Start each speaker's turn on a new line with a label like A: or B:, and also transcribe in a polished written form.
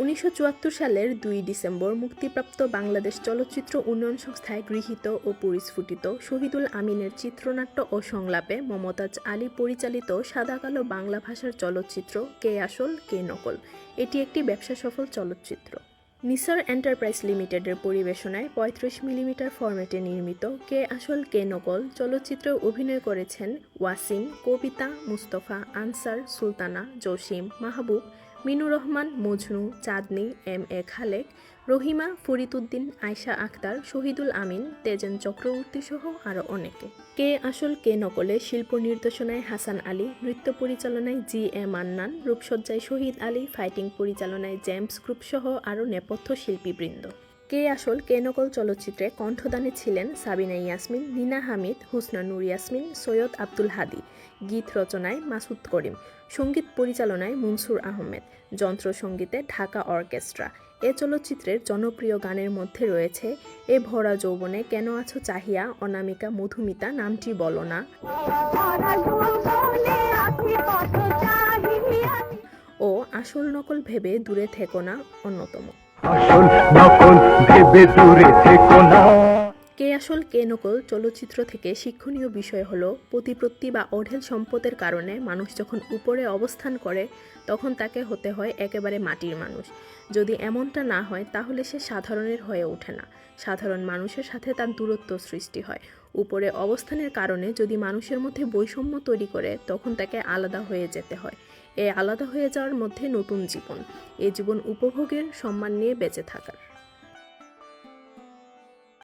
A: 1974 সালের 2 ডিসেম্বর মুক্তিপ্রাপ্ত বাংলাদেশ চলচ্চিত্র উন্নয়ন সংস্থায় গৃহীত ও পরিস্ফুটিত শহীদুল আমিনের চিত্রনাট্য ও সংলাপে মমতাজ আলী পরিচালিত সাদা-কালো বাংলা ভাষার চলচ্চিত্র কে আসল কে নকল এটি একটি ব্যবসা সফল চলচ্চিত্র। নিসার এন্টারপ্রাইজ লিমিটেডের পরিবেশনায় 35 মিলিমিটার ফরম্যাটে নির্মিত কে আসল কে নকল চলচ্চিত্রে অভিনয় করেছেন ওয়াসিম, কবিতা, Mustafa, answer, Sultana, Jasim, Mahbub, মিনুর Rahman, Majnu, Chandni, M A Khalek, Rahima, Fariduddin, Ayesha Akter, Shahidul আমিন, তেজেন চক্রবর্তী সহ আরও অনেকে। কে আসল কে নকলে শিল্প নির্দেশনায় হাসান আলী, নৃত্য পরিচালনায় জি এ মান্নান, রূপসজ্জায় শহীদ আলী, ফাইটিং পরিচালনায় জেমস গ্রুপ সহ আরও নেপথ্য শিল্পীবৃন্দ। কে আসল কে নকল চলচ্চিত্রে কণ্ঠদানে ছিলেন সাবিনা ইয়াসমিন, নীনা হামিদ, হুসনা নূর ইয়াসমিন, সৈয়দ আব্দুল হাদী, গীত রচনায় মাসুদ করিম, সঙ্গীত পরিচালনায় মনসুর আহমেদ, যন্ত্রসঙ্গীতে ঢাকা অর্কেস্ট্রা। এ চলচ্চিত্রের জনপ্রিয় গানের মধ্যে রয়েছে এ ভরা যৌবনে কেন আছো চাহিয়া, অনামিকা, মধুমিতা, নামটি বলো না ও আসল নকল ভেবে দূরে থেকো না অন্যতম। কে আসল কে নকল চলচ্চিত্র থেকে শিক্ষণীয় বিষয় হলো প্রতিপত্তি বা অঢেল সম্পদের কারণে মানুষ যখন উপরে অবস্থান করে তখন তাকে হতে হয় একেবারে মাটির মানুষ। যদি এমনটা না হয় তাহলে সে সাধারণের হয়ে ওঠে না, সাধারণ মানুষের সাথে তার দূরত্ব সৃষ্টি হয়। উপরে অবস্থানের কারণে যদি মানুষের মধ্যে বৈষম্য তৈরি করে তখন তাকে আলাদা হয়ে যেতে হয়। এই আলাদা হয়ে যাওয়ার মধ্যে নতুন জীবন, এই জীবন উপভোগের সম্মান নিয়ে বেঁচে থাকার।